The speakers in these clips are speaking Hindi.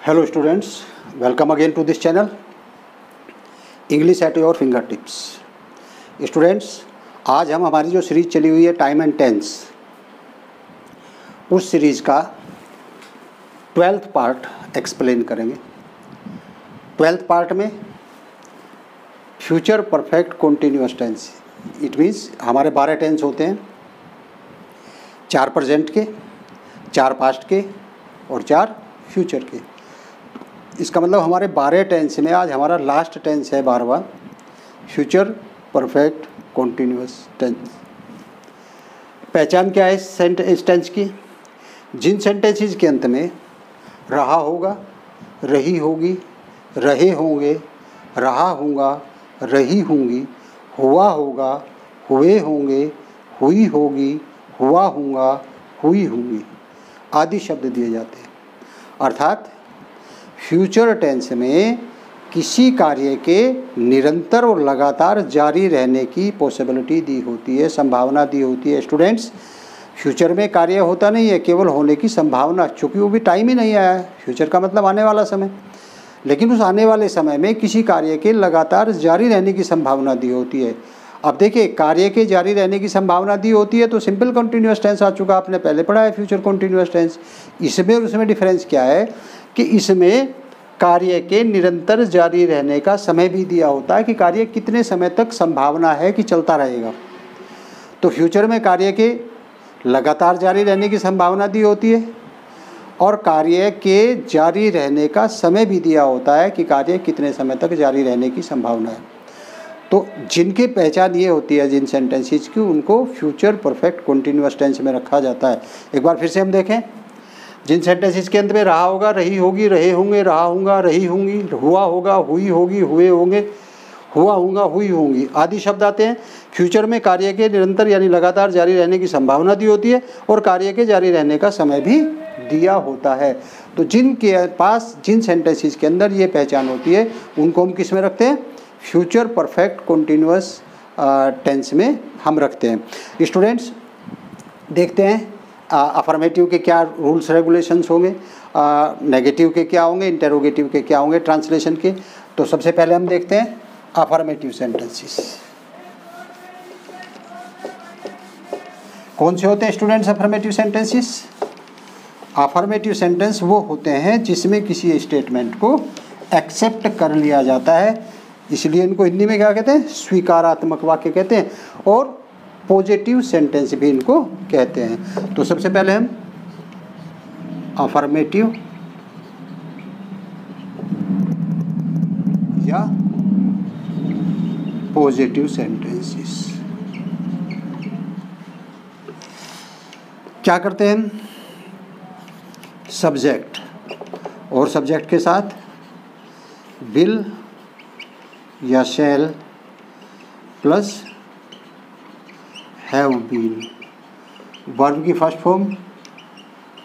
Hello students, welcome again to this channel English at your fingertips. Students, आज हम हमारी जो सीरीज़ चली हुई है टाइम एंड टेंस, उस सीरीज़ का 12th पार्ट एक्सप्लेन करेंगे। 12th पार्ट में future perfect continuous tense, it means हमारे 12 टेंस होते हैं, 4 प्रेजेंट के, 4 पास्ट के और 4 फ्यूचर के। इसका मतलब हमारे 12 टेंस में आज हमारा लास्ट टेंस है 12वां, फ्यूचर परफेक्ट कॉन्टीन्यूअस टेंस। पहचान क्या है इस टेंस की? जिन सेंटेंसेस के अंत में रहा होगा, रही होगी, रहे होंगे, रहा होगा, रही होंगी, हुआ होगा, हुए होंगे, हुई होगी, हुआ होगा, हुई होंगी आदि शब्द दिए जाते हैं। अर्थात फ्यूचर टेंस में किसी कार्य के निरंतर और लगातार जारी रहने की पॉसिबिलिटी दी होती है, संभावना दी होती है। स्टूडेंट्स, फ्यूचर में कार्य होता नहीं है, केवल होने की संभावना, चूँकि वो भी टाइम ही नहीं आया है। फ्यूचर का मतलब आने वाला समय, लेकिन उस आने वाले समय में किसी कार्य के लगातार जारी रहने की संभावना दी होती है। अब देखिए, कार्य के जारी रहने की संभावना दी होती है तो सिंपल कंटिन्यूअस टेंस आ चुका, आपने पहले पढ़ा है फ्यूचर कंटिन्यूअस टेंस। इसमें और उसमें डिफरेंस क्या है कि इसमें कार्य के निरंतर जारी रहने का समय भी दिया होता है कि कार्य कितने समय तक संभावना है कि चलता रहेगा। तो फ्यूचर में कार्य के लगातार जारी रहने की संभावना दी होती है और कार्य के जारी रहने का समय भी दिया होता है कि कार्य कितने समय तक जारी रहने की संभावना है। तो जिनकी पहचान ये होती है, जिन सेंटेंसेस की, उनको फ्यूचर परफेक्ट कॉन्टीन्यूअस टेंस में रखा जाता है। एक बार फिर से हम देखें, जिन सेंटेंसेस के अंत में रहा होगा, रही होगी, रहे होंगे, रहा होगा, रही होंगी, हुआ होगा, हुई होगी, हुए होंगे, हुआ होगा, हुई होंगी आदि शब्द आते हैं। फ्यूचर में कार्य के निरंतर यानी लगातार जारी रहने की संभावना दी होती है और कार्य के जारी रहने का समय भी दिया होता है। तो जिनके पास जिन सेंटेंसेस के अंदर ये पहचान होती है, उनको हम किस में रखते हैं? फ्यूचर परफेक्ट कॉन्टीन्यूअस टेंस में हम रखते हैं। स्टूडेंट्स, देखते हैं अफर्मेटिव के क्या रूल्स रेगुलेशंस होंगे, नेगेटिव के क्या होंगे, इंटेरोगेटिव के क्या होंगे, ट्रांसलेशन के। तो सबसे पहले हम देखते हैं अफर्मेटिव सेंटेंसेस। कौन से होते हैं students affirmative sentences? Affirmative sentence वो होते हैं जिसमें किसी स्टेटमेंट को एक्सेप्ट कर लिया जाता है, इसलिए इनको हिंदी में क्या कहते हैं? स्वीकारात्मक वाक्य कहते हैं, और पॉजिटिव सेंटेंस भी इनको कहते हैं। तो सबसे पहले हम अफर्मेटिव या पॉजिटिव सेंटेंसेस क्या करते हैं? सब्जेक्ट और सब्जेक्ट के साथ विल या shall plus have been, verb की फर्स्ट फॉर्म,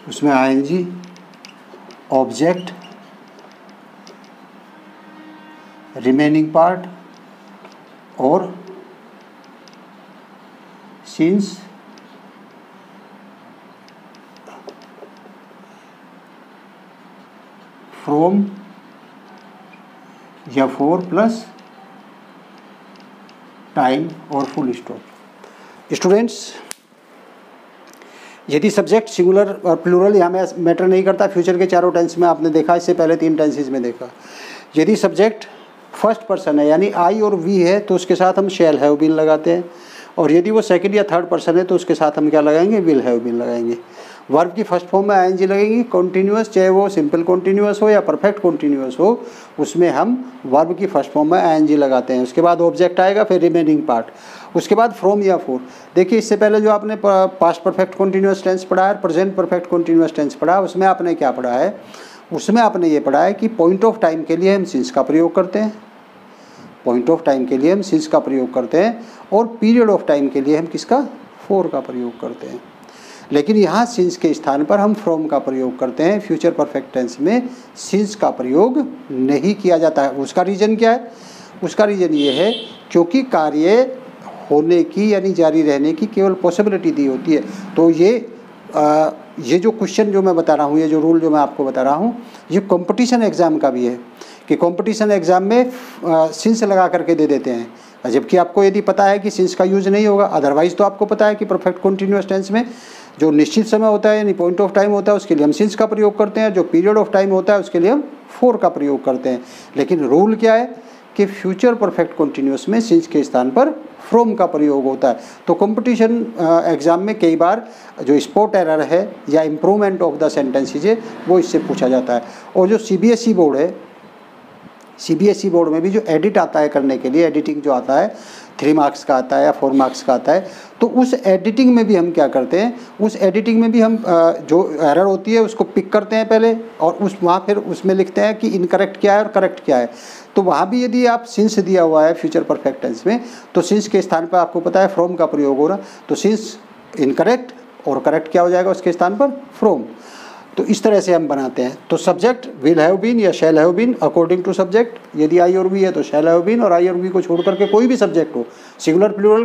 उसमें आईएनजी, ऑब्जेक्ट, रिमेनिंग पार्ट और सिंस, फ्रॉम या फॉर प्लस टाइम और फुल स्टॉप। स्टूडेंट्स, यदि सब्जेक्ट सिंगुलर और प्लूरल यहाँ में मैटर नहीं करता, फ्यूचर के चारों टेंस में आपने देखा, इससे पहले 3 टेंसेस में देखा। यदि सब्जेक्ट फर्स्ट पर्सन है यानी आई और वी है तो उसके साथ हम शैल हैव बीन लगाते हैं, और यदि वो सेकंड या थर्ड पर्सन है तो उसके साथ हम क्या लगाएंगे? विल हैव बीन लगाएंगे। वर्ब की फर्स्ट फॉर्म में आईएनजी लगेगी। कॉन्टीन्यूअस, चाहे वो सिंपल कॉन्टीन्यूअस हो या परफेक्ट कॉन्टीन्यूअस हो, उसमें हम वर्ब की फर्स्ट फॉर्म में आईएनजी लगाते हैं। उसके बाद ऑब्जेक्ट आएगा, फिर रिमेनिंग पार्ट, उसके बाद फ्रॉम या फॉर। देखिए, इससे पहले जो आपने पास्ट परफेक्ट कॉन्टीन्यूअस टेंस पढ़ा है, प्रेजेंट परफेक्ट कॉन्टीन्यूअस टेंस पढ़ा, उसमें आपने क्या पढ़ा है? उसमें आपने ये पढ़ा है कि पॉइंट ऑफ टाइम के लिए हम सिंस का प्रयोग करते हैं, पॉइंट ऑफ टाइम के लिए हम सिंस का प्रयोग करते हैं, और पीरियड ऑफ टाइम के लिए हम किसका? फॉर का प्रयोग करते हैं। लेकिन यहाँ सिंस के स्थान पर हम फ्रॉम का प्रयोग करते हैं। फ्यूचर परफेक्ट टेंस में सिंस का प्रयोग नहीं किया जाता है। उसका रीज़न क्या है? उसका रीज़न ये है क्योंकि कार्य होने की यानी जारी रहने की केवल पॉसिबिलिटी दी होती है। तो ये ये जो क्वेश्चन जो मैं बता रहा हूँ, ये जो रूल जो मैं आपको बता रहा हूँ, ये कंपटीशन एग्ज़ाम का भी है कि कंपटीशन एग्ज़ाम में सिंस लगा करके दे देते हैं, जबकि आपको यदि पता है कि सिंस का यूज़ नहीं होगा। अदरवाइज़ तो आपको पता है कि परफेक्ट कंटिन्यूअस टेंस में जो निश्चित समय होता है यानी पॉइंट ऑफ टाइम होता है उसके लिए हम सिंस का प्रयोग करते हैं, जो पीरियड ऑफ टाइम होता है उसके लिए हम फोर का प्रयोग करते हैं। लेकिन रूल क्या है कि फ्यूचर परफेक्ट कंटिन्यूअस में सिंस के स्थान पर फ्रॉम का प्रयोग होता है। तो कंपटीशन एग्ज़ाम में कई बार जो स्पॉट एरर है या इम्प्रूवमेंट ऑफ द सेंटेंसेज है वो इससे पूछा जाता है। और जो सीबीएसई बोर्ड है, सीबीएसई बोर्ड में भी जो एडिट आता है करने के लिए, एडिटिंग जो आता है 3 मार्क्स का आता है या 4 मार्क्स का आता है, तो उस एडिटिंग में भी हम क्या करते हैं, उस एडिटिंग में भी हम जो एरर होती है उसको पिक करते हैं पहले और वहाँ फिर उसमें लिखते हैं कि इनकरेक्ट क्या है और करेक्ट क्या है। तो वहाँ भी यदि आप सिंस दिया हुआ है फ्यूचर परफेक्ट टेंस में, तो सिंस के स्थान पर आपको पता है फ्रॉम का प्रयोग हो रहा, तो सिंस इनकरेक्ट और करेक्ट क्या हो जाएगा उसके स्थान पर, फ्रॉम। तो इस तरह से हम बनाते हैं। तो सब्जेक्ट विल हैव बीन या shall have been according to subject, यदि आई और बी है तो शैल हैव बीन, और आई और बी को छोड़ करके कोई भी सब्जेक्ट हो, सिंगुलर प्लूरल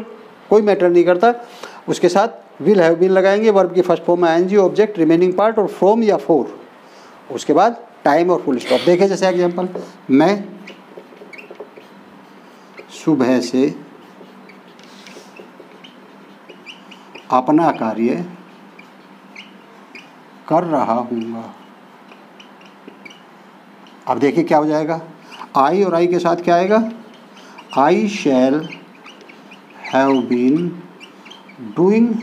कोई मैटर नहीं करता, उसके साथ विल हैव बीन लगाएंगे, वर्ब की फर्स्ट फॉर्म में आईएनजी, ऑब्जेक्ट, रिमेनिंग पार्ट और फ्रॉम या फॉर, उसके बाद टाइम और फुल स्टॉप। देखिए जैसे एग्जाम्पल, मैं सुबह से अपना कार्य कर रहा हूँगा। अब देखिए क्या हो जाएगा, आई और आई के साथ क्या आएगा, I shall have been doing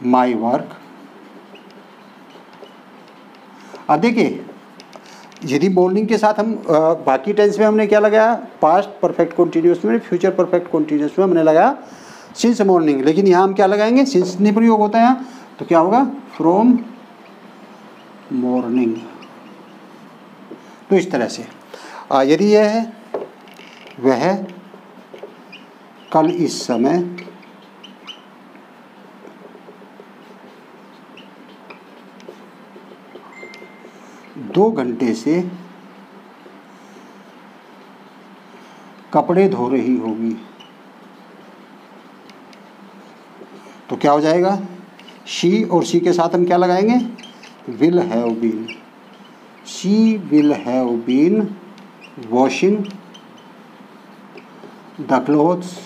my work. अब देखिए यदि मॉर्निंग के साथ हम बाकी टेंस में हमने क्या लगाया, पास्ट परफेक्ट कंटिन्यूअस में, फ्यूचर परफेक्ट कंटिन्यूअस में हमने लगाया सिंस मॉर्निंग, लेकिन यहाँ हम क्या लगाएंगे, सिंस नहीं प्रयोग होता है यहाँ, तो क्या होगा, फ्रॉम मॉर्निंग। तो इस तरह से यदि यह है वह कल इस समय दो घंटे से कपड़े धो रही होगी, तो क्या हो जाएगा, शी और शी के साथ हम क्या लगाएंगे, will have been, she will have been washing the clothes.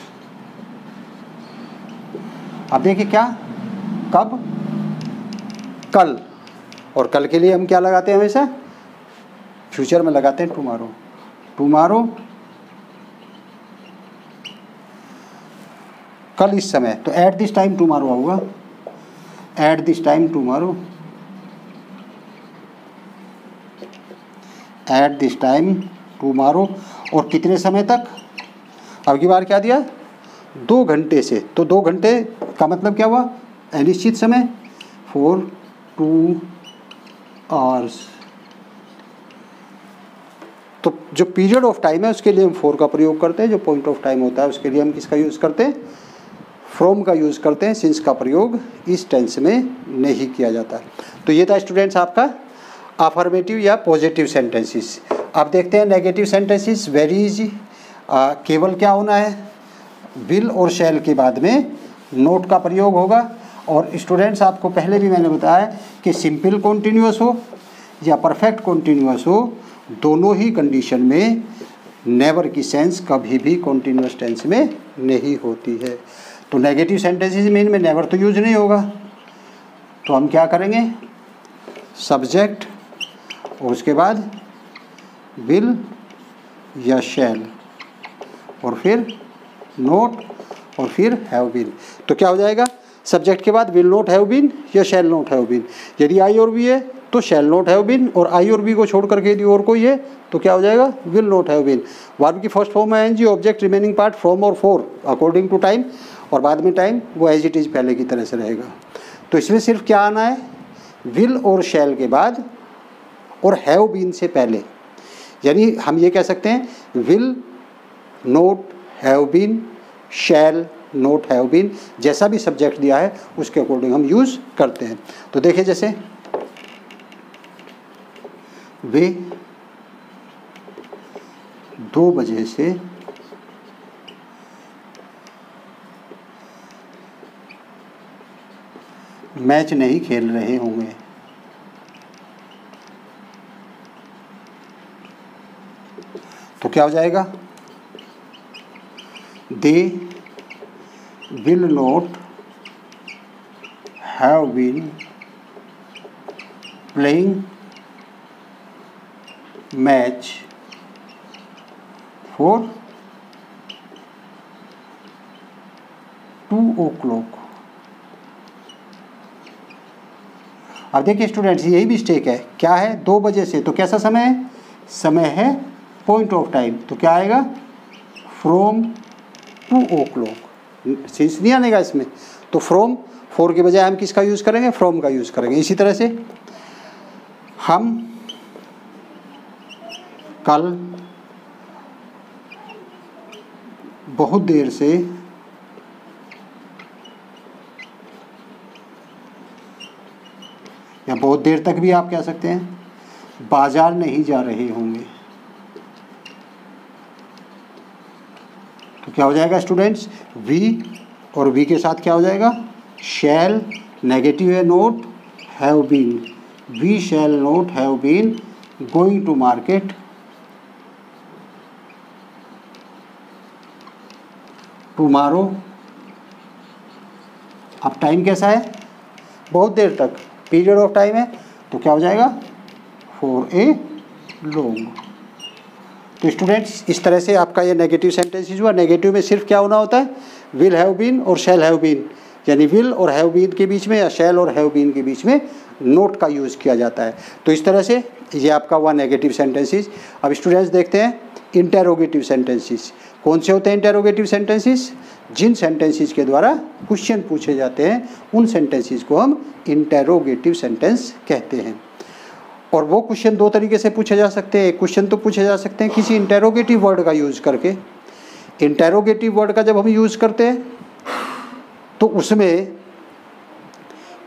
अब देखिए क्या, कब, कल, और कल के लिए हम क्या लगाते हैं, हमेशा फ्यूचर में लगाते हैं टुमारो, टुमारो कल इस समय, तो एट दिस टाइम टुमारो होगा, eight this time tomorrow, at this time tomorrow, और कितने समय तक, अब की बार क्या दिया, 2 घंटे से, तो 2 घंटे का मतलब क्या हुआ, अनिश्चित समय, फॉर 2 आवर्स। तो जो पीरियड ऑफ टाइम है उसके लिए हम फॉर का प्रयोग करते हैं, जो पॉइंट ऑफ टाइम होता है उसके लिए हम किसका यूज़ करते हैं, फ्रॉम का यूज़ करते हैं। सिंस का प्रयोग इस टेंस में नहीं किया जाता। तो ये था स्टूडेंट्स आपका अफर्मेटिव या पॉजिटिव सेंटेंसेस। अब देखते हैं नेगेटिव सेंटेंसेस, वेरी इजी। केवल क्या होना है, विल और शैल के बाद में नोट का प्रयोग होगा। और स्टूडेंट्स आपको पहले भी मैंने बताया कि सिंपल कॉन्टिन्यूअस हो या परफेक्ट कॉन्टिन्यूअस हो, दोनों ही कंडीशन में नेवर की सेंस कभी भी कॉन्टिन्यूअस टेंस में नहीं होती है। तो नेगेटिव सेंटेंसेस में इनमें नेवर तो यूज नहीं होगा, तो हम क्या करेंगे, सब्जेक्ट और उसके बाद विल या शैल और फिर नोट और फिर हैव बीन। तो क्या हो जाएगा, सब्जेक्ट के बाद विल नॉट हैव बीन या शैल नॉट हैव बीन। यदि आई और बी है तो शैल नॉट हैव बीन, और आई और बी को छोड़ करके यदि और कोई है तो क्या हो जाएगा, will not have been. Verb की फर्स्ट फॉर्म है ING, object, remaining part from और फॉर अकॉर्डिंग टू टाइम, और बाद में टाइम वो एज इट इज़ पहले की तरह से रहेगा। तो इसमें सिर्फ क्या आना है, विल और शैल के बाद और हैव बीन से पहले। यानी हम ये कह सकते हैं will not have been, shall not have been, जैसा भी सब्जेक्ट दिया है उसके अकॉर्डिंग हम यूज़ करते हैं। तो देखिए जैसे वे 2 बजे से मैच नहीं खेल रहे होंगे। तो क्या हो जाएगा? They will not have been playing match for 2 o'clock। अब देखिए स्टूडेंट्स, यही मिस्टेक है। क्या है? 2 बजे से, तो कैसा समय है? समय है पॉइंट ऑफ टाइम, तो क्या आएगा? From 2 o'clock। सेंस नहीं आने का इसमें, तो फ्रॉम, फॉर के बजाय हम किसका यूज़ करेंगे? फ्रॉम का यूज़ करेंगे। इसी तरह से हम कल बहुत देर से या बहुत देर तक भी आप कह सकते हैं, बाजार नहीं जा रहे होंगे। तो क्या हो जाएगा स्टूडेंट्स? वी, और वी के साथ क्या हो जाएगा? शैल, नेगेटिव है, not have been. We shall not have been going to market tomorrow. अब टाइम कैसा है? बहुत देर तक, पीरियड ऑफ टाइम है, तो क्या हो जाएगा? For a long. तो स्टूडेंट्स, इस तरह से आपका ये नेगेटिव सेंटेंसेस हुआ। नेगेटिव में सिर्फ क्या होना होता है? विल हैव बीन और शैल हैव बीन, यानी विल और हैव बीन के बीच में या शैल और हैव बीन के बीच में नोट का यूज़ किया जाता है। तो इस तरह से ये आपका हुआ नेगेटिव सेंटेंसेस। अब स्टूडेंट्स देखते हैं इंटेरोगेटिव सेंटेंसेस। कौन से होते हैं इंटेरोगेटिव सेंटेंसेस? जिन सेंटेंसेस के द्वारा क्वेश्चन पूछे जाते हैं उन सेंटेंसेस को हम इंटेरोगेटिव सेंटेंस कहते हैं। और वो क्वेश्चन 2 तरीके से पूछे जा सकते हैं। एक क्वेश्चन तो पूछे जा सकते हैं किसी इंटेरोगेटिव वर्ड का यूज़ करके। इंटेरोगेटिव वर्ड का जब हम यूज़ करते हैं तो उसमें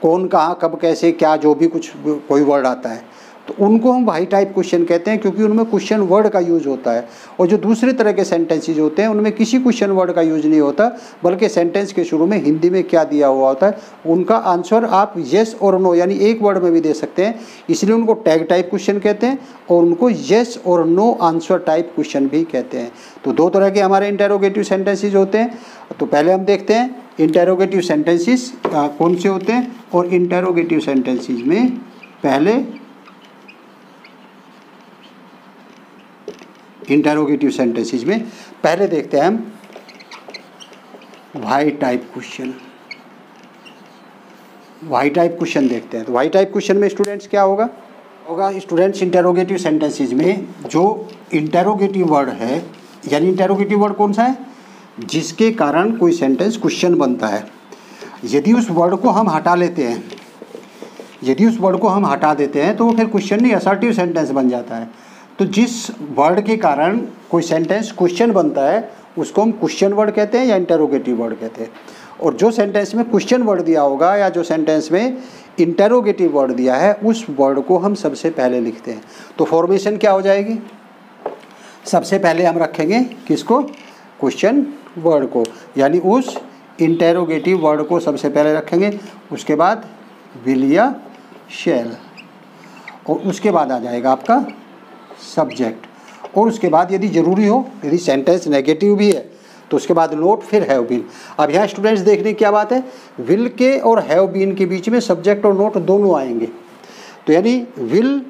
कौन, कहाँ, कब, कैसे, क्या, जो भी कुछ कोई वर्ड आता है तो उनको हम वाई टाइप क्वेश्चन कहते हैं, क्योंकि उनमें क्वेश्चन वर्ड का यूज़ होता है। और जो दूसरे तरह के सेंटेंसेज होते हैं उनमें किसी क्वेश्चन वर्ड का यूज़ नहीं होता, बल्कि सेंटेंस के शुरू में हिंदी में क्या दिया हुआ होता है उनका आंसर आप येस और नो यानी एक वर्ड में भी दे सकते हैं। इसलिए उनको टैग टाइप क्वेश्चन कहते हैं और उनको येस और नो आंसर टाइप क्वेश्चन भी कहते हैं। तो 2 तरह के हमारे इंटेरोगेटिव सेंटेंसेज होते हैं। तो पहले हम देखते हैं इंटेरोगेटिव सेंटेंसेस कौन से होते हैं। और इंटेरोगेटिव सेंटेंसेस में पहले इंटेरोगेटिव सेंटेंसेस में पहले देखते हैं हम why type question. Why type question देखते हैं। तो वाई टाइप क्वेश्चन में स्टूडेंट्स क्या होगा स्टूडेंट्स इंटेरोगेटिव सेंटेंसेस में जो इंटेरोगेटिव वर्ड है, यानी इंटेरोगेटिव वर्ड कौन सा है? जिसके कारण कोई सेंटेंस क्वेश्चन बनता है। यदि उस वर्ड को हम हटा लेते हैं, तो वो फिर क्वेश्चन नहीं असर्टिव सेंटेंस बन जाता है। तो जिस वर्ड के कारण कोई सेंटेंस क्वेश्चन बनता है उसको हम क्वेश्चन वर्ड कहते हैं या इंटेरोगेटिव वर्ड कहते हैं। और जो सेंटेंस में क्वेश्चन वर्ड दिया होगा या जो सेंटेंस में इंटेरोगेटिव वर्ड दिया है उस वर्ड को हम सबसे पहले लिखते हैं। तो फॉर्मेशन क्या हो जाएगी? सबसे पहले हम रखेंगे किसको? क्वेश्चन वर्ड को, यानी उस इंटेरोगेटिव वर्ड को सबसे पहले रखेंगे। उसके बाद विल या शैल, और उसके बाद आ जाएगा आपका सब्जेक्ट। और उसके बाद यदि ज़रूरी हो, यदि सेंटेंस नेगेटिव भी है तो उसके बाद नोट, फिर हैव बीन। अब यहाँ स्टूडेंट्स देखने की क्या बात है, विल के और हैव बीन के बीच में सब्जेक्ट और नोट दोनों आएंगे। तो यानी will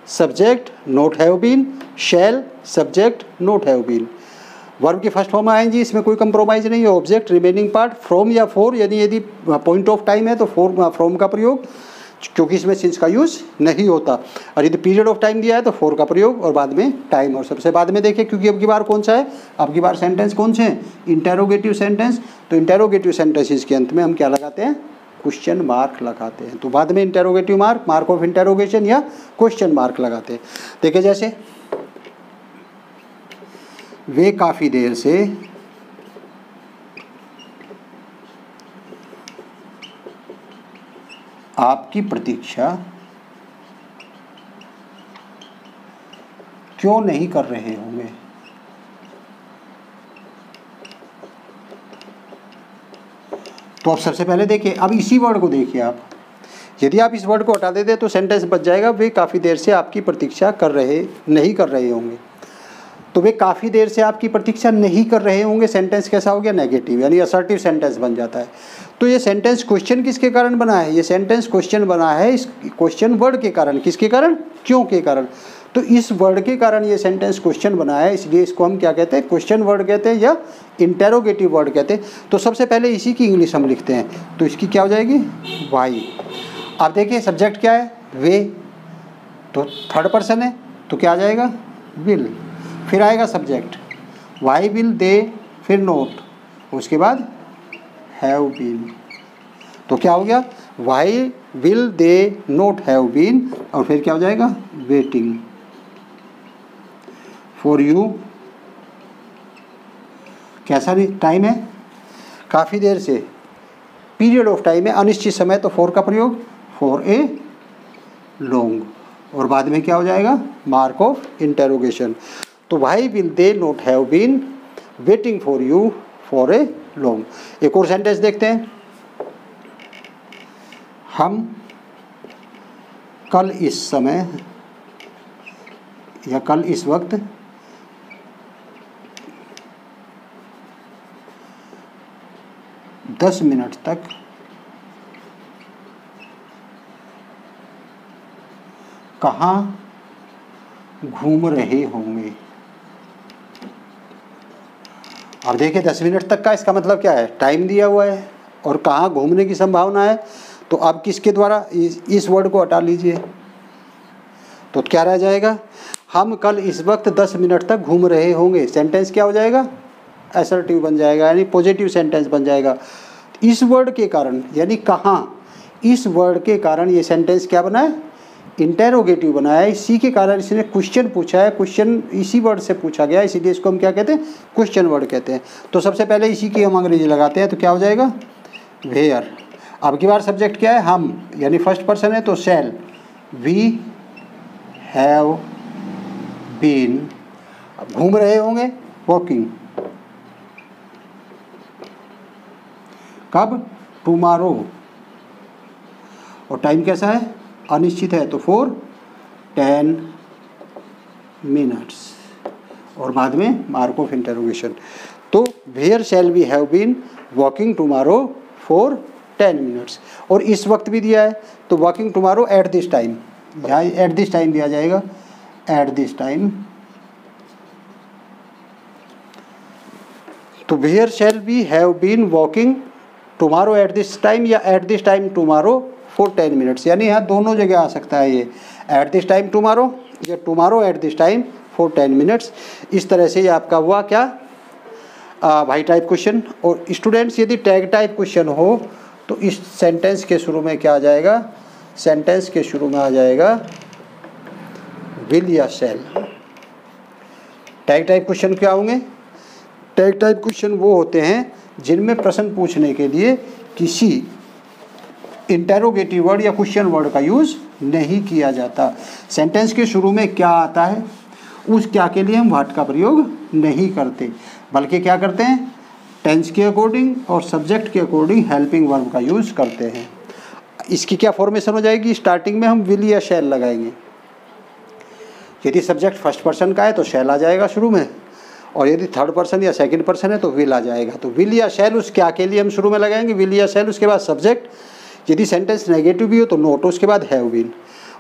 subject not have been, shall subject not have been. Verb की फर्स्ट फॉर्म आएंगी, इसमें कोई कंप्रोमाइज़ नहीं है। ऑब्जेक्ट रिमेनिंग पार्ट फ्रॉम या फॉर, यदि पॉइंट ऑफ टाइम है तो फ्रॉम का प्रयोग, क्योंकि इसमें सिंस का यूज़ नहीं होता। और यदि पीरियड ऑफ टाइम दिया है तो फॉर का प्रयोग, और बाद में टाइम। और सबसे बाद में देखिए, क्योंकि अब की बार कौन सा है, अब की बार सेंटेंस कौन से हैं? Interrogative sentence. तो इंटेरोगेटिव सेंटेंसेस के अंत में हम क्या लगाते हैं? क्वेश्चन मार्क लगाते हैं। तो बाद में इंटेरोगेटिव मार्क ऑफ इंटेरोगेशन या क्वेश्चन मार्क लगाते हैं। देखिए जैसे वे काफ़ी देर से आपकी प्रतीक्षा क्यों नहीं कर रहे होंगे? तो अब सबसे पहले देखिए, अब इसी वर्ड को देखिए आप, यदि आप इस वर्ड को हटा देते तो सेंटेंस बच जाएगा वे काफ़ी देर से आपकी प्रतीक्षा नहीं कर रहे होंगे। तो वे काफ़ी देर से आपकी प्रतीक्षा नहीं कर रहे होंगे, सेंटेंस कैसा हो गया? नेगेटिव, यानी असर्टिव सेंटेंस बन जाता है। तो ये सेंटेंस क्वेश्चन किसके कारण बना है? ये सेंटेंस क्वेश्चन बना है इस क्वेश्चन वर्ड के कारण। किसके कारण? क्यों के कारण। तो इस वर्ड के कारण ये सेंटेंस क्वेश्चन बना है, इसलिए इसको हम क्या कहते हैं? क्वेश्चन वर्ड कहते हैं या इंटेरोगेटिव वर्ड कहते हैं। तो सबसे पहले इसी की इंग्लिश हम लिखते हैं, तो इसकी क्या हो जाएगी? वाई। अब देखिए सब्जेक्ट क्या है? वे, तो थर्ड पर्सन है तो क्या आ जाएगा? विल। फिर आएगा सब्जेक्ट, वाई विल दे, फिर नोट, उसके बाद हैव बीन। तो क्या हो गया? Why will they not have been, और फिर क्या हो जाएगा? Waiting for you. कैसा भी टाइम है? काफ़ी देर से, पीरियड ऑफ टाइम है, अनिश्चित समय, तो फॉर का प्रयोग, फॉर ए लॉन्ग, और बाद में क्या हो जाएगा? Mark of interrogation. तो why will they not have been waiting for you for a long. एक और सेंटेंस देखते हैं, हम कल इस समय या कल इस वक्त दस मिनट तक कहाँ घूम रहे होंगे। अब देखिए 10 मिनट तक का इसका मतलब क्या है? टाइम दिया हुआ है और कहाँ घूमने की संभावना है। तो अब किसके द्वारा? इस वर्ड को हटा लीजिए, तो क्या रह जाएगा? हम कल इस वक्त 10 मिनट तक घूम रहे होंगे। सेंटेंस क्या हो जाएगा? असर्टिव बन जाएगा, यानी पॉजिटिव सेंटेंस बन जाएगा। इस वर्ड के कारण, यानी कहाँ, इस वर्ड के कारण ये सेंटेंस क्या बना है? इंटेरोगेटिव बनाया है। इसी के कारण इसने क्वेश्चन पूछा है, क्वेश्चन इसी वर्ड से पूछा गया, इसीलिए इसको हम क्या कहते हैं? क्वेश्चन वर्ड कहते हैं। तो सबसे पहले इसी की हम अंग्रेजी लगाते हैं, तो क्या हो जाएगा? वेयर। अब की बार सब्जेक्ट क्या है? हम, यानी फर्स्ट पर्सन है तो शैल, वी हैव बीन। अब घूम रहे होंगे, वॉकिंग। कब? टुमारो। और टाइम कैसा है? अनिश्चित है, तो फॉर 10 मिनट्स, और बाद में मार्क ऑफ इंटरोगेशन। तो where shall we have been walking tomorrow for 10 minutes. और इस वक्त भी दिया है, तो walking tomorrow at this time, यहाँ एट दिस टाइम दिया जाएगा, एट दिस टाइम। तो where shall we have been walking tomorrow at this time, या at this time tomorrow for 10 minutes, यानी यहाँ दोनों जगह आ सकता है ये, एट दिस टाइम टुमारो या tomorrow at this time for 10 minutes. इस तरह से ये आपका हुआ क्या? Why type question. और स्टूडेंट्स यदि टैग टाइप क्वेश्चन हो तो इस सेंटेंस के शुरू में क्या आ जाएगा? सेंटेंस के शुरू में आ जाएगा विल या शैल। टैग टाइप क्वेश्चन क्या होंगे? टैग टाइप क्वेश्चन वो होते हैं जिनमें प्रश्न पूछने के लिए किसी इंटेरोगेटिव वर्ड या क्वेश्चन वर्ड का यूज़ नहीं किया जाता। सेंटेंस के शुरू में क्या आता है उस क्या के लिए हम व्हाट का प्रयोग नहीं करते, बल्कि क्या करते हैं? टेंस के अकॉर्डिंग और सब्जेक्ट के अकॉर्डिंग हेल्पिंग वर्ब का यूज़ करते हैं। इसकी क्या फॉर्मेशन हो जाएगी? स्टार्टिंग में हम विल या शैल लगाएंगे। यदि सब्जेक्ट फर्स्ट पर्सन का है तो शैल आ जाएगा शुरू में, और यदि थर्ड पर्सन या सेकंड पर्सन है तो विल आ जाएगा। तो विल या शैल उस क्या के लिए हम शुरू में लगाएंगे? विल या शैल, उसके बाद सब्जेक्ट, यदि सेंटेंस नेगेटिव भी हो तो नोट, उसके बाद हैव बीन।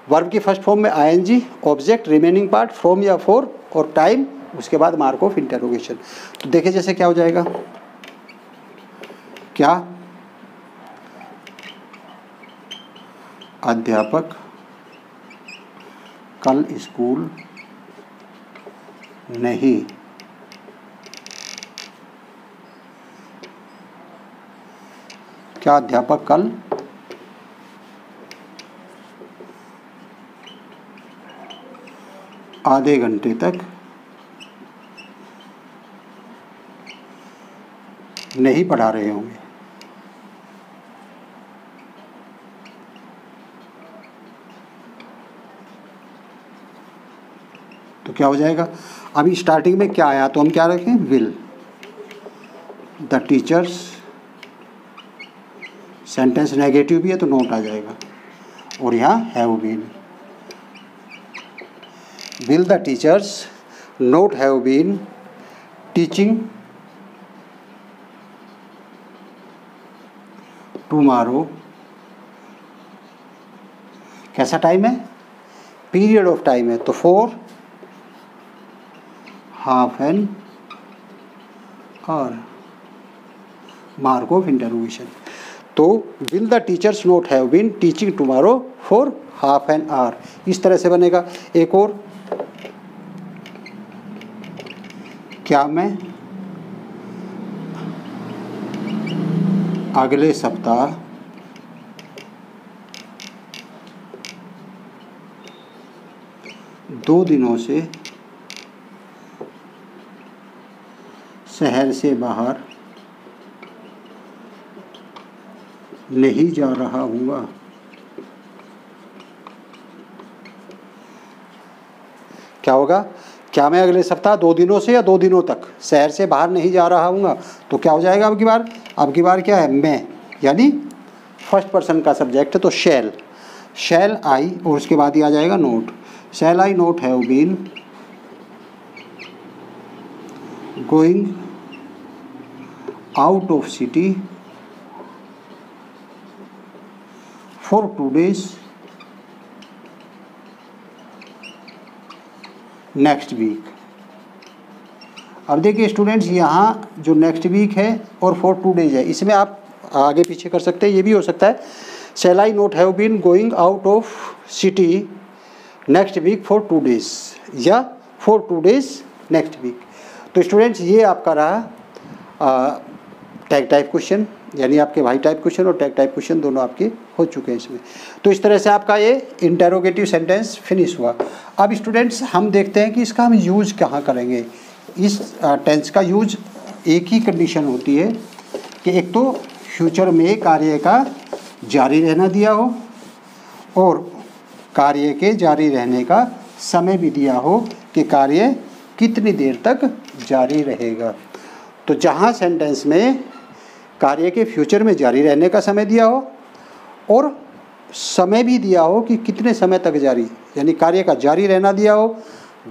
वर्ब की फर्स्ट फॉर्म में ING, object, remaining part, from या फॉर, और टाइम, उसके बाद मार्क ऑफ इंटरोगेशन। तो देखिए जैसे क्या हो जाएगा? क्या अध्यापक कल स्कूल नहीं क्या अध्यापक कल आधे घंटे तक नहीं पढ़ा रहे होंगे? तो क्या हो जाएगा? अभी स्टार्टिंग में क्या आया तो हम क्या रखें? Will. The teachers sentence negative भी है तो नोट आ जाएगा, और यहाँ have been. Will the teachers not have been teaching tomorrow. कैसा टाइम है, पीरियड ऑफ टाइम है, तो for half an hour, mark of interrogation. तो will the teachers not have been teaching tomorrow for half an hour, इस तरह से बनेगा। एक और, क्या मैं अगले सप्ताह दो दिनों से शहर से बाहर नहीं जा रहा हूँगा। क्या होगा, क्या मैं अगले सप्ताह 2 दिनों से या 2 दिनों तक शहर से बाहर नहीं जा रहा हूँगा, तो क्या हो जाएगा अब की बार क्या है, मैं, यानी फर्स्ट पर्सन का सब्जेक्ट है, तो शैल आई, और उसके बाद ही आ जाएगा not. Shall I not have been going out of city for 2 days next week. अब देखिए स्टूडेंट्स, यहाँ जो नेक्स्ट वीक है और फॉर 2 days है, इसमें आप आगे पीछे कर सकते हैं, ये भी हो सकता है shall I not have been going out of city next week for 2 days, या फॉर 2 days नेक्स्ट वीक। तो स्टूडेंट्स, ये आपका रहा टैग टाइप क्वेश्चन, यानी आपके वाई टाइप क्वेश्चन और टैग टाइप क्वेश्चन दोनों आपके हो चुके हैं इसमें। तो इस तरह से आपका ये इंटेरोगेटिव सेंटेंस फिनिश हुआ। अब स्टूडेंट्स, हम देखते हैं कि इसका हम यूज कहाँ करेंगे। इस टेंस का यूज एक ही कंडीशन होती है कि एक तो फ्यूचर में कार्य का जारी रहना दिया हो, और कार्य के जारी रहने का समय भी दिया हो कि कार्य कितनी देर तक जारी रहेगा। तो जहाँ सेंटेंस में कार्य के फ्यूचर में जारी रहने का समय दिया हो और समय भी दिया हो कि कितने समय तक जारी, यानी कार्य का जारी रहना दिया हो,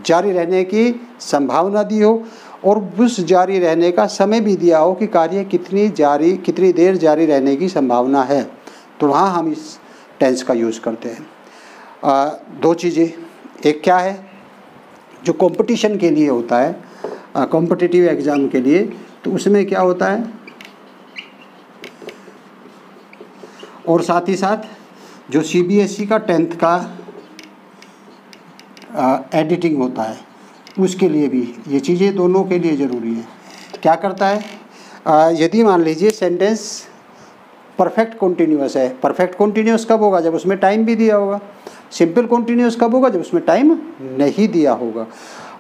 जारी रहने की संभावना दी हो, और उस जारी रहने का समय भी दिया हो कि कार्य कितनी देर जारी रहने की संभावना है, तो वहाँ हम इस टेंस का यूज़ करते हैं। 2 चीज़ें, एक क्या है जो कंपटीशन के लिए होता है, कॉम्पिटिटिव एग्ज़ाम के लिए, तो उसमें क्या होता है, और साथ ही साथ जो CBSE का 10th का एडिटिंग होता है उसके लिए भी ये चीज़ें दोनों के लिए ज़रूरी है। क्या करता है, यदि मान लीजिए सेंटेंस परफेक्ट कॉन्टीन्यूअस है, परफेक्ट कॉन्टीन्यूअस कब होगा, जब उसमें टाइम भी दिया होगा। सिंपल कॉन्टीन्यूअस कब होगा, जब उसमें टाइम नहीं दिया होगा।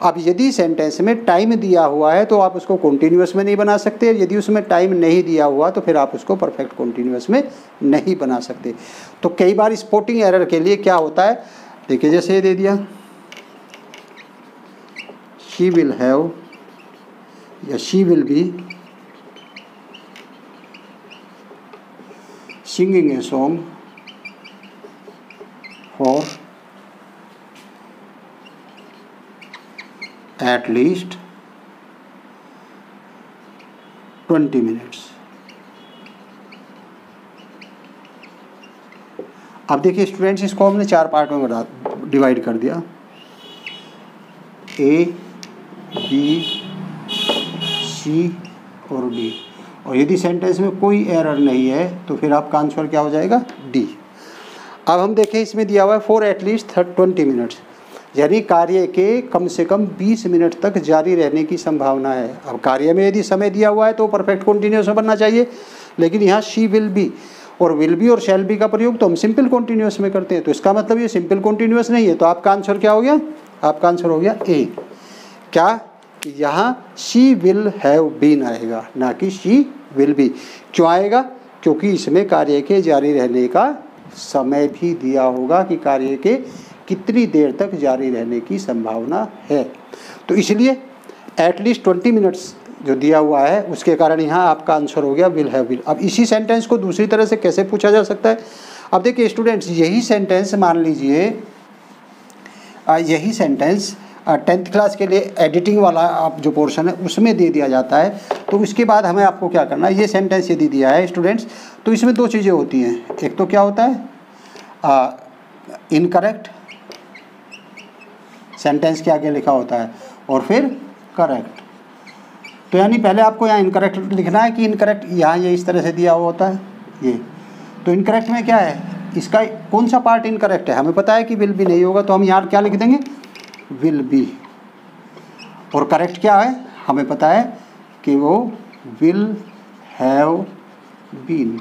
अब यदि सेंटेंस में टाइम दिया हुआ है तो आप उसको कॉन्टीन्यूअस में नहीं बना सकते, यदि उसमें टाइम नहीं दिया हुआ तो फिर आप उसको परफेक्ट कॉन्टीन्यूअस में नहीं बना सकते। तो कई बार स्पॉटिंग एरर के लिए क्या होता है, देखिए जैसे ये दे दिया, शी विल हैव या she will be singing a song for at least 20 minutes। अब देखिए स्टूडेंट्स, इसको हमने 4 पार्ट में डिवाइड कर दिया, A, B, C और D, और यदि सेंटेंस में कोई एरर नहीं है तो फिर आपका आंसर क्या हो जाएगा, D। अब हम देखें, इसमें दिया हुआ है फॉर एटलीस्ट 20 मिनट्स, यानी कार्य के कम से कम 20 मिनट तक जारी रहने की संभावना है। अब कार्य में यदि समय दिया हुआ है तो परफेक्ट कॉन्टीन्यूअस में बनना चाहिए, लेकिन यहाँ शी विल बी और विल बी और शैल बी का प्रयोग तो हम सिंपल कॉन्टीन्यूअस में करते हैं, तो इसका मतलब ये सिंपल कॉन्टीन्यूअस नहीं है। तो आपका आंसर क्या हो गया, आपका आंसर हो गया ए। क्या, यहाँ शी विल हैव बीन आएगा, ना कि शी विल बी। क्यों आएगा, क्योंकि इसमें कार्य के जारी रहने का समय भी दिया होगा कि कार्य के कितनी देर तक जारी रहने की संभावना है। तो इसलिए एटलीस्ट 20 मिनट्स जो दिया हुआ है उसके कारण यहाँ आपका आंसर हो गया विल हैव बीन। अब इसी सेंटेंस को दूसरी तरह से कैसे पूछा जा सकता है? अब देखिए स्टूडेंट्स, यही सेंटेंस मान लीजिए, यही सेंटेंस 10th क्लास के लिए एडिटिंग वाला आप जो पोर्शन है उसमें दे दिया जाता है, तो उसके बाद हमें आपको क्या करना है, ये सेंटेंस यदि दिया है स्टूडेंट्स, तो इसमें दो चीज़ें होती हैं। एक तो क्या होता है इनकरेक्ट, सेंटेंस के आगे लिखा होता है, और फिर करेक्ट। तो यानी पहले आपको यहाँ इनकरेक्ट लिखना है कि इनकरेक्ट यहाँ ये इस तरह से दिया हुआ होता है ये, तो इनकरेक्ट में क्या है, इसका कौन सा पार्ट इनकरेक्ट है, हमें पता है कि विल बी नहीं होगा, तो हम यहाँ क्या लिख देंगे, विल बी। और करेक्ट क्या है, हमें पता है कि वो विल हैव बीन।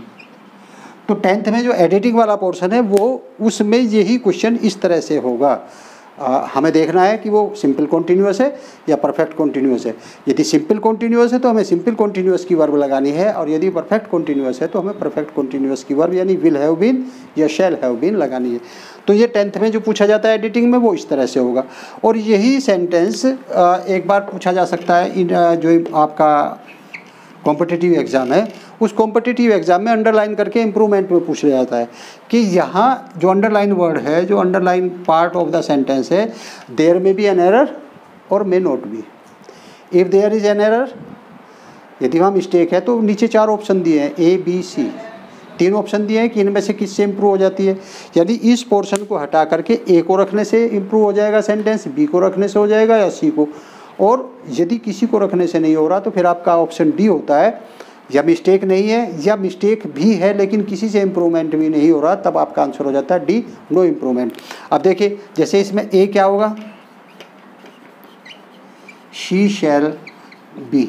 तो 10th में जो एडिटिंग वाला पोर्शन है वो उसमें यही क्वेश्चन इस तरह से होगा। हमें देखना है कि वो सिंपल कॉन्टिन्यूअस है या परफेक्ट कॉन्टिन्यूअस है। यदि सिंपल कॉन्टिन्यूअस है तो हमें सिंपल कॉन्टिन्यूअस की वर्ब लगानी है, और यदि परफेक्ट कॉन्टिन्यूअस है तो हमें परफेक्ट कॉन्टिन्यूअस की वर्ब यानी विल हैव बीन या शैल हैव बीन लगानी है। तो ये 10th में जो पूछा जाता है एडिटिंग में वो इस तरह से होगा। और यही सेंटेंस एक बार पूछा जा सकता है जो आपका कॉम्पिटिटिव एग्ज़ाम है, उस कॉम्पिटिटिव एग्ज़ाम में अंडरलाइन करके इम्प्रूवमेंट में पूछ लिया जाता है कि यहाँ जो अंडरलाइन वर्ड है, जो underline part of the sentence है, there may be an error और may not be. If there is an error, यदि वहाँ मिस्टेक है, तो नीचे 4 ऑप्शन दिए हैं ए बी सी, 3 ऑप्शन दिए हैं कि इनमें से किससे इम्प्रूव हो जाती है। यदि इस पोर्शन को हटा करके ए को रखने से इम्प्रूव हो जाएगा सेंटेंस, बी को रखने से हो जाएगा या सी को, और यदि किसी को रखने से नहीं हो रहा तो फिर आपका ऑप्शन डी होता है, या मिस्टेक नहीं है या मिस्टेक भी है लेकिन किसी से इम्प्रूवमेंट भी नहीं हो रहा, तब आपका आंसर हो जाता है डी, नो इम्प्रूवमेंट। अब देखिए जैसे इसमें ए क्या होगा, शी शैल बी,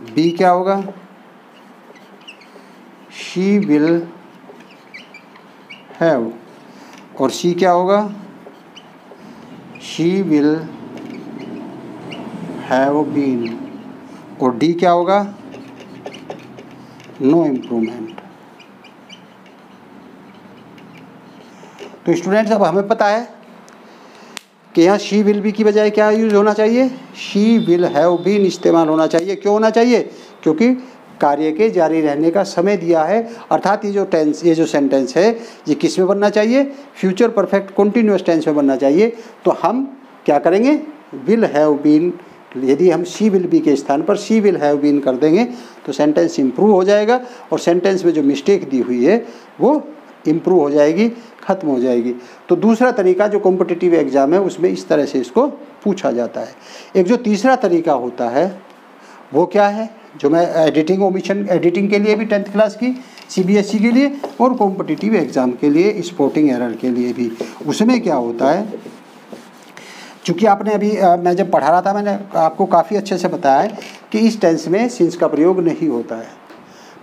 बी क्या होगा, शी विल हैव, और सी क्या होगा, शी विल हैव बीन, और डी क्या होगा, नो इम्प्रूवमेंट। तो स्टूडेंट्स अब हमें पता है कि यहाँ शी विल बी की बजाय क्या यूज होना चाहिए, शी विल हैव बीन इस्तेमाल होना चाहिए। क्यों होना चाहिए, क्योंकि कार्य के जारी रहने का समय दिया है, अर्थात ये जो टेंस, ये जो सेंटेंस है ये किस में बनना चाहिए, फ्यूचर परफेक्ट कॉन्टिन्यूअस टेंस में बनना चाहिए। तो हम क्या करेंगे, विल हैव बीन, यदि हम शी विल बी के स्थान पर शी विल हैव बीन कर देंगे तो सेंटेंस इम्प्रूव हो जाएगा, और सेंटेंस में जो मिस्टेक दी हुई है वो इम्प्रूव हो जाएगी, ख़त्म हो जाएगी। तो दूसरा तरीका जो कॉम्पिटिटिव एग्ज़ाम है उसमें इस तरह से इसको पूछा जाता है। एक जो तीसरा तरीका होता है वो क्या है, जो मैं एडिटिंग ओमिशन, एडिटिंग के लिए भी 10th क्लास की CBSE के लिए और कॉम्पिटिटिव एग्ज़ाम के लिए स्पॉटिंग एरर के लिए भी, उसमें क्या होता है, चूँकि आपने अभी मैं जब पढ़ा रहा था मैंने आपको काफ़ी अच्छे से बताया है कि इस टेंस में सिंस का प्रयोग नहीं होता है।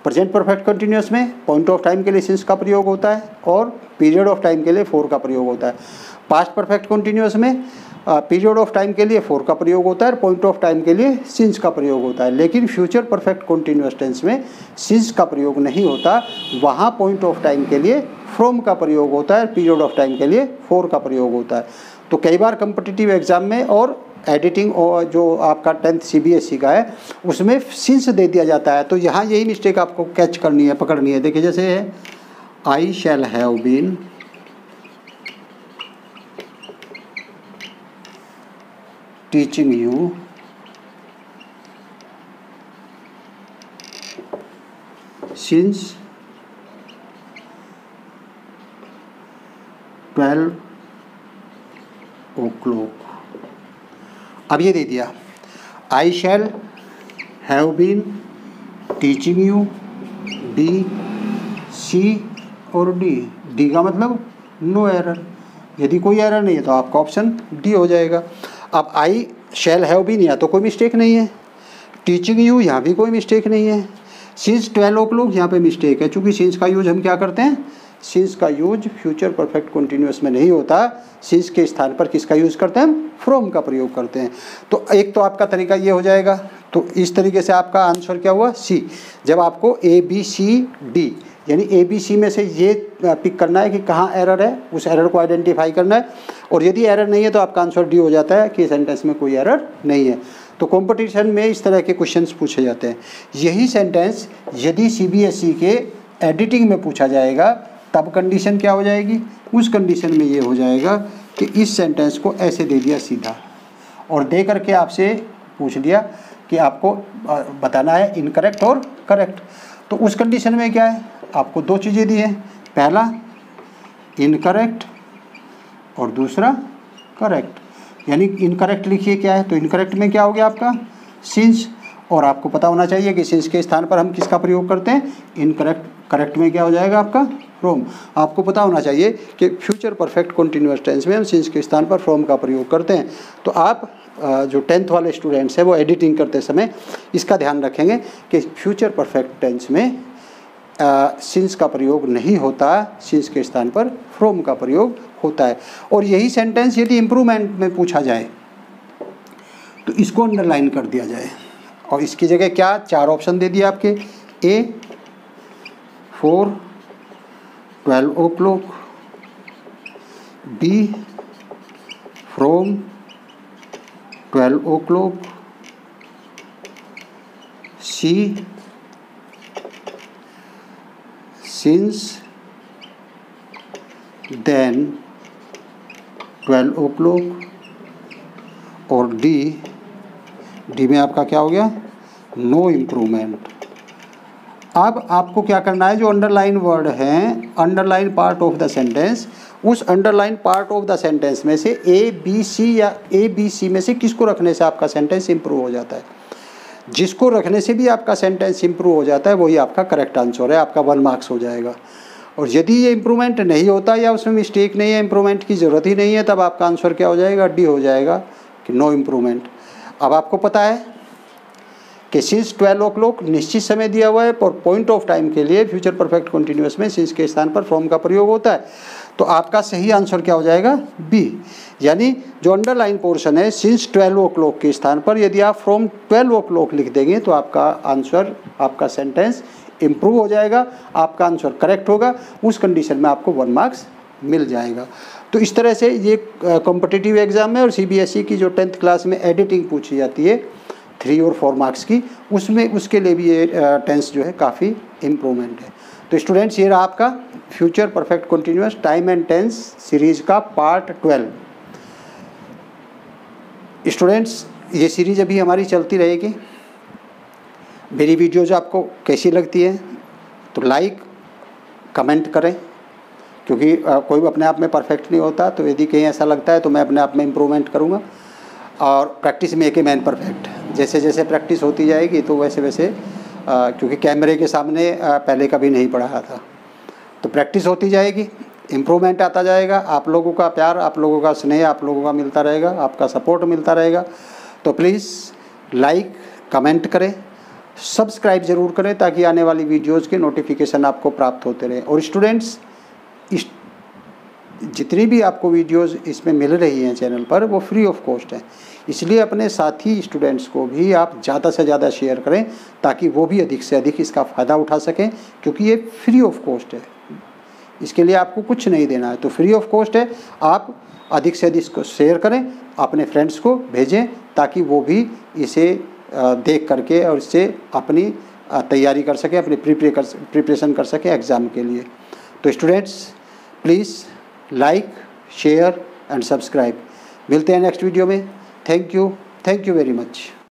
प्रेजेंट परफेक्ट कंटिन्यूअस में पॉइंट ऑफ टाइम के लिए सिंस का प्रयोग होता है और पीरियड ऑफ टाइम के लिए फोर का प्रयोग होता है। पास्ट परफेक्ट कंटिन्यूअस में पीरियड ऑफ टाइम के लिए फोर का प्रयोग होता है और पॉइंट ऑफ टाइम के लिए सिंस का प्रयोग होता है। लेकिन फ्यूचर परफेक्ट कंटिन्यूअस टेंस में सिंस का प्रयोग नहीं होता, वहाँ पॉइंट ऑफ टाइम के लिए फ्रॉम का प्रयोग होता है, पीरियड ऑफ टाइम के लिए फोर का प्रयोग होता है। तो कई बार कम्पिटिटिव एग्ज़ाम में और एडिटिंग और जो आपका 10th CBSE का है उसमें सिंस दे दिया जाता है। तो यहाँ यही मिस्टेक आपको कैच करनी है, पकड़नी है। देखिए जैसे है I shall have been teaching you since 12 o'clock। अब ये दे दिया I shall have been teaching you B C और डी। डी का मतलब नो एरर, यदि कोई एरर नहीं है तो आपका ऑप्शन डी हो जाएगा। अब आई शैल हैव बीन यहाँ तो कोई मिस्टेक नहीं है, टीचिंग यू यहाँ भी कोई मिस्टेक नहीं है, सिंस 12 o'clock यहाँ पे मिस्टेक है। चूँकि सिंस का यूज हम क्या करते हैं, सिंस का यूज फ्यूचर परफेक्ट कंटिन्यूअस में नहीं होता, सिंस के स्थान पर किसका यूज़ करते हैं, हम फ्रॉम का प्रयोग करते हैं। तो एक तो आपका तरीका ये हो जाएगा। तो इस तरीके से आपका आंसर क्या हुआ, सी। जब आपको ए बी सी डी यानी ए बी सी में से ये पिक करना है कि कहाँ एरर है, उस एरर को आइडेंटिफाई करना है, और यदि एरर नहीं है तो आपका आंसर डी हो जाता है कि सेंटेंस में कोई एरर नहीं है। तो कंपटीशन में इस तरह के क्वेश्चंस पूछे जाते हैं। यही सेंटेंस यदि सीबीएसई के एडिटिंग में पूछा जाएगा तब कंडीशन क्या हो जाएगी? उस कंडीशन में ये हो जाएगा कि इस सेंटेंस को ऐसे दे दिया सीधा और दे करके आपसे पूछ लिया कि आपको बताना है इनकरेक्ट और करेक्ट। तो उस कंडीशन में क्या है, आपको दो चीज़ें दी हैं, पहला इनकरेक्ट और दूसरा करेक्ट। यानी इनकरेक्ट लिखिए क्या है, तो इनकरेक्ट में क्या हो गया आपका सिंस, और आपको पता होना चाहिए कि सिंस के स्थान पर हम किसका प्रयोग करते हैं, इनकरेक्ट। करेक्ट में क्या हो जाएगा आपका फ्रॉम। आपको पता होना चाहिए कि फ्यूचर परफेक्ट कंटिन्यूअस टेंस में हम सिंस के स्थान पर फ्रॉम का प्रयोग करते हैं। तो आप जो 10th वाले स्टूडेंट्स हैं वो एडिटिंग करते समय इसका ध्यान रखेंगे कि फ्यूचर परफेक्ट टेंस में सिंस का प्रयोग नहीं होता, सिंस के स्थान पर फ्रॉम का प्रयोग होता है। और यही सेंटेंस यदि इम्प्रूवमेंट में पूछा जाए तो इसको अंडरलाइन कर दिया जाए और इसकी जगह क्या 4 ऑप्शन दे दिए आपके, A 4 12 o'clock, B from 12 o'clock, C since then 12 o'clock और डी में आपका क्या हो गया, नो इम्प्रूवमेंट। अब आपको क्या करना है, जो अंडरलाइन वर्ड हैं, underline part of the sentence, उस underline part of the sentence में से ए बी सी या ए बी सी में से किसको रखने से आपका सेंटेंस इंप्रूव हो जाता है। जिसको रखने से भी आपका सेंटेंस इंप्रूव हो जाता है वही आपका करेक्ट आंसर है, आपका 1 मार्क्स हो जाएगा। और यदि ये इम्प्रूवमेंट नहीं होता या उसमें मिस्टेक नहीं है, इम्प्रूवमेंट की ज़रूरत ही नहीं है, तब आपका आंसर क्या हो जाएगा, डी हो जाएगा कि नो इम्प्रूवमेंट। अब आपको पता है कि सिंस 12 o'clock निश्चित समय दिया हुआ है और पॉइंट ऑफ टाइम के लिए फ्यूचर परफेक्ट कंटिन्यूअस में सिंस के स्थान पर फ्रॉम का प्रयोग होता है। तो आपका सही आंसर क्या हो जाएगा, बी। यानी जो अंडरलाइन पोर्शन है सिंस 12 o'clock के स्थान पर यदि आप फ्रॉम 12 o'clock लिख देंगे तो आपका आंसर, आपका सेंटेंस इम्प्रूव हो जाएगा, आपका आंसर करेक्ट होगा। उस कंडीशन में आपको 1 मार्क्स मिल जाएगा। तो इस तरह से ये कॉम्पिटिटिव एग्जाम में और सीबीएसई की जो 10th क्लास में एडिटिंग पूछी जाती है 3 और 4 मार्क्स की, उसमें उसके लिए भी ये टेंस जो है काफ़ी इम्प्रूवमेंट है। तो स्टूडेंट्स ये रहा आपका future perfect continuous time and tense series का पार्ट 12। स्टूडेंट्स ये सीरीज अभी हमारी चलती रहेगी। मेरी वीडियोज आपको कैसी लगती है तो लाइक कमेंट करें, क्योंकि कोई अपने आप में परफेक्ट नहीं होता। तो यदि कहीं ऐसा लगता है तो मैं अपने आप में इम्प्रूवमेंट करूँगा। और practice make a man perfect, जैसे जैसे प्रैक्टिस होती जाएगी तो वैसे वैसे क्योंकि कैमरे के सामने पहले कभी नहीं पढ़ा था, तो प्रैक्टिस होती जाएगी, इम्प्रूवमेंट आता जाएगा। आप लोगों का प्यार, आप लोगों का स्नेह आप लोगों का मिलता रहेगा, आपका सपोर्ट मिलता रहेगा। तो प्लीज़ लाइक कमेंट करें, सब्सक्राइब ज़रूर करें ताकि आने वाली वीडियोज़ के नोटिफिकेशन आपको प्राप्त होते रहें। और स्टूडेंट्स जितनी भी आपको वीडियोज़ इसमें मिल रही हैं चैनल पर वो फ्री ऑफ कॉस्ट है, इसलिए अपने साथी स्टूडेंट्स को भी आप ज़्यादा से ज़्यादा शेयर करें ताकि वो भी अधिक से अधिक इसका फ़ायदा उठा सकें, क्योंकि ये फ्री ऑफ कॉस्ट है, इसके लिए आपको कुछ नहीं देना है। तो फ्री ऑफ कॉस्ट है, आप अधिक से अधिक इसको शेयर करें, अपने फ्रेंड्स को भेजें ताकि वो भी इसे देख करके और इससे अपनी तैयारी कर सकें, अपनी प्रिपरेशन कर सकें एग्ज़ाम के लिए। तो students please like share and subscribe. मिलते हैं नेक्स्ट वीडियो में। Thank you very much.